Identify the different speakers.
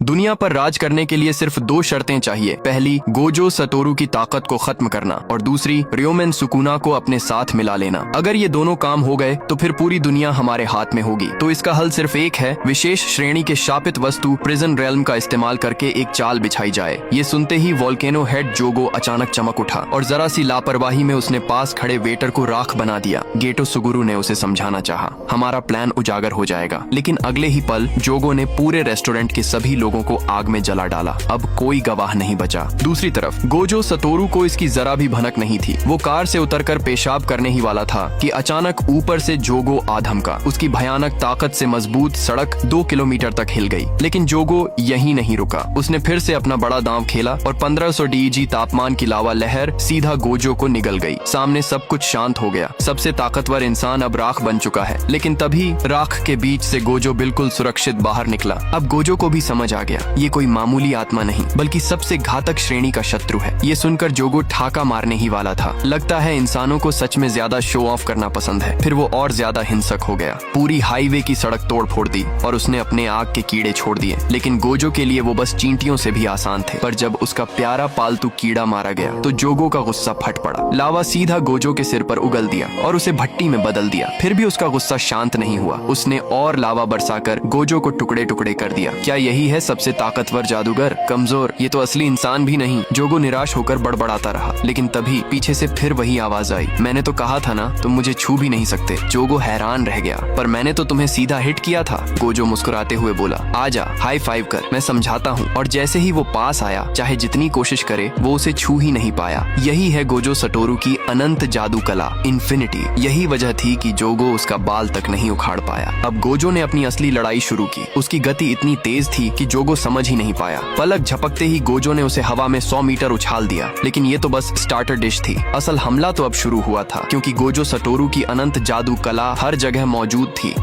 Speaker 1: दुनिया पर राज करने के लिए सिर्फ दो शर्तें चाहिए। पहली, गोजो सतोरू की ताकत को खत्म करना, और दूसरी, रियोमेन सुकुना को अपने साथ मिला लेना। अगर ये दोनों काम हो गए तो फिर पूरी दुनिया हमारे हाथ में होगी। तो इसका हल सिर्फ एक है, विशेष श्रेणी के शापित वस्तु प्रिजन रेल्म का इस्तेमाल करके एक चाल बिछाई जाए। ये सुनते ही वोल्केनो हेड जोगो अचानक चमक उठा और जरा सी लापरवाही में उसने पास खड़े वेटर को राख बना दिया। गेटो सुगुरु ने उसे समझाना चाहा, हमारा प्लान उजागर हो जाएगा, लेकिन अगले ही पल जोगो ने पूरे रेस्टोरेंट के सभी लोगों को आग में जला डाला। अब कोई गवाह नहीं बचा। दूसरी तरफ गोजो सतोरू को इसकी जरा भी भनक नहीं थी। वो कार से उतरकर पेशाब करने ही वाला था कि अचानक ऊपर से जोगो आ धमका। उसकी भयानक ताकत से मजबूत सड़क 2 किलोमीटर तक हिल गई। लेकिन जोगो यहीं नहीं रुका। उसने फिर से अपना बड़ा दांव खेला और 1500 DEG तापमान की लावा लहर सीधा गोजो को निगल गई। सामने सब कुछ शांत हो गया। सबसे ताकतवर इंसान अब राख बन चुका है। लेकिन तभी राख के बीच से गोजो बिल्कुल सुरक्षित बाहर निकला। अब गोजो को भी समझ आ गया, ये कोई मामूली आत्मा नहीं बल्कि सबसे घातक श्रेणी का शत्रु है। ये सुनकर जोगो ठाका मारने ही वाला था। लगता है इंसानों को सच में ज्यादा शो ऑफ करना पसंद है। फिर वो और ज्यादा हिंसक हो गया। पूरी हाईवे की सड़क तोड़ फोड़ दी और उसने अपने आग के कीड़े छोड़ दिए। लेकिन गोजो के लिए वो बस चींटियों से भी आसान थे। पर जब उसका प्यारा पालतू कीड़ा मारा गया तो जोगो का गुस्सा फट पड़ा। लावा सीधा गोजो के सिर पर उगल दिया और उसे भट्टी में बदल दिया। फिर भी उसका गुस्सा शांत नहीं हुआ। उसने और लावा बरसाकर गोजो को टुकड़े टुकड़े कर दिया। क्या यही है सबसे ताकतवर जादूगर? कमजोर, ये तो असली इंसान भी नहीं। जोगो निराश होकर बड़बड़ाता रहा। लेकिन तभी पीछे से फिर वही आवाज आई, मैंने तो कहा था ना, तुम मुझे छू भी नहीं सकते। जोगो हैरान रह गया, पर मैंने तो तुम्हें सीधा हिट किया था। गोजो मुस्कुराते हुए बोला, आजा, हाई फाइव कर, मैं समझाता हूँ। और जैसे ही वो पास आया, चाहे जितनी कोशिश करे वो उसे छू ही नहीं पाया। यही है गोजो सटोरू की अनंत जादू कला, इन्फिनिटी। यही वजह थी कि जोगो उसका बाल तक नहीं उखाड़ पाया। अब गोजो ने अपनी असली लड़ाई शुरू की। उसकी गति इतनी तेज थी कि जोगो समझ ही नहीं पाया। पलक झपकते ही गोजो ने उसे हवा में 100 मीटर उछाल दिया। लेकिन ये तो बस स्टार्टर डिश थी। असल हमला तो अब शुरू हुआ था, क्योंकि गोजो सटोरू की अनंत जादू कला हर जगह मौजूद थी।